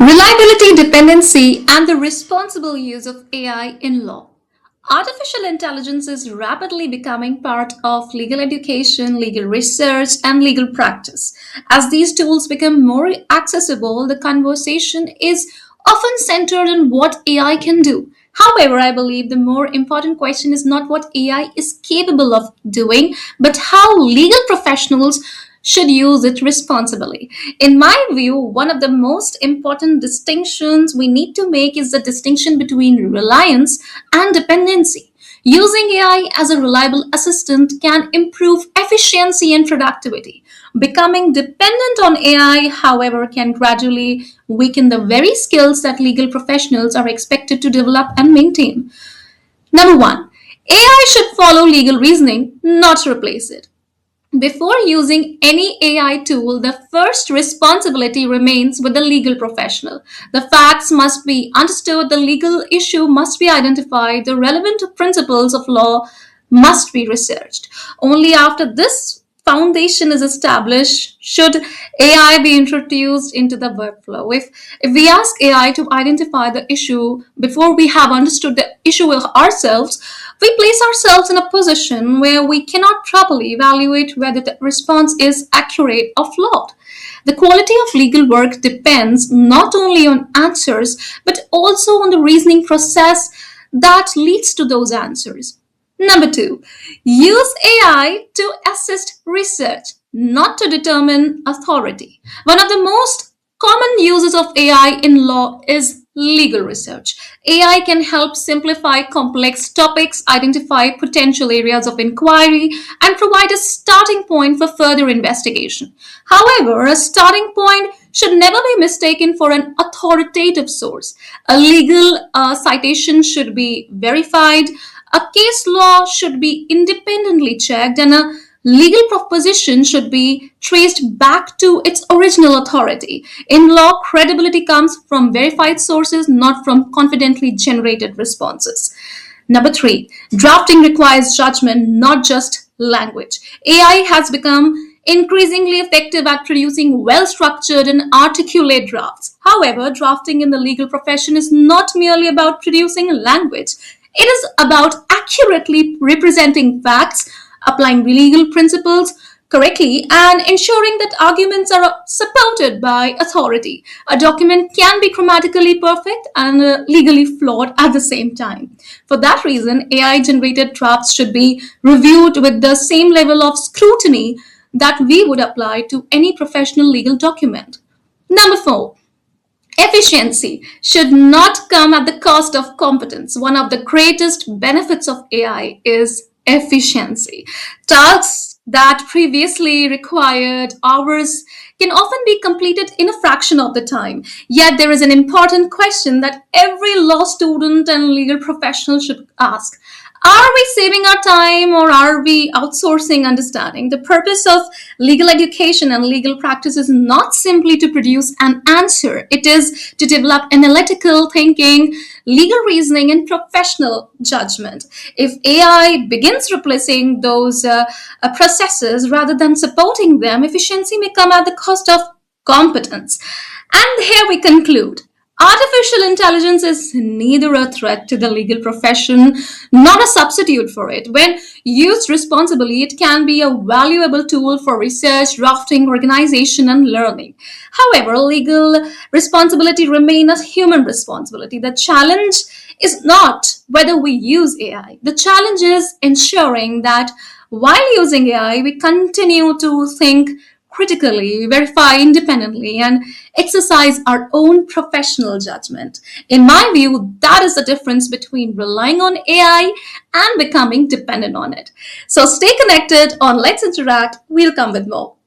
Reliability, dependency, and the responsible use of AI in law. Artificial intelligence is rapidly becoming part of legal education, legal research, and legal practice. As these tools become more accessible, the conversation is often centered on what AI can do. However, I believe the more important question is not what AI is capable of doing, but how legal professionals should use it responsibly. In my view, one of the most important distinctions we need to make is the distinction between reliance and dependency. Using AI as a reliable assistant can improve efficiency and productivity. Becoming dependent on AI, however, can gradually weaken the very skills that legal professionals are expected to develop and maintain. Number one, AI should follow legal reasoning, not replace it. Before using any AI tool, the first responsibility remains with the legal professional. The facts must be understood, the legal issue must be identified, the relevant principles of law must be researched. Only after this foundation is established should AI be introduced into the workflow. If we ask AI to identify the issue before we have understood the issue ourselves, we place ourselves in a position where we cannot properly evaluate whether the response is accurate or flawed. The quality of legal work depends not only on answers but also on the reasoning process that leads to those answers. Number two, use AI to assist research, not to determine authority. One of the most common uses of AI in law is legal research. AI can help simplify complex topics, identify potential areas of inquiry, and provide a starting point for further investigation. However, a starting point should never be mistaken for an authoritative source. A legal citation should be verified, a case law should be independently checked, and a legal proposition should be traced back to its original authority. In law, credibility comes from verified sources, not from confidently generated responses. Number three, drafting requires judgment, not just language. AI has become increasingly effective at producing well structured and articulate drafts. However, drafting in the legal profession is not merely about producing language. It is about accurately representing facts, applying legal principles correctly, and ensuring that arguments are supported by authority. A document can be grammatically perfect and legally flawed at the same time. For that reason, AI generated drafts should be reviewed with the same level of scrutiny that we would apply to any professional legal document. Number four, efficiency should not come at the cost of competence. One of the greatest benefits of AI is efficiency. Tasks that previously required hours can often be completed in a fraction of the time. Yet there is an important question that every law student and legal professional should ask. Are we saving our time or are we outsourcing understanding? The purpose of legal education and legal practice is not simply to produce an answer, it is to develop analytical thinking, legal reasoning, and professional judgment. If AI begins replacing those processes rather than supporting them, efficiency may come at the cost of competence. And here we conclude. Artificial intelligence is neither a threat to the legal profession nor a substitute for it. When used responsibly, it can be a valuable tool for research, drafting, organization, and learning. However, legal responsibility remains a human responsibility. The challenge is not whether we use AI. The challenge is ensuring that while using AI, we continue to think critically, verify independently, and exercise our own professional judgment. In my view, that is the difference between relying on AI and becoming dependent on it. So stay connected on Let's Interact. We'll come with more.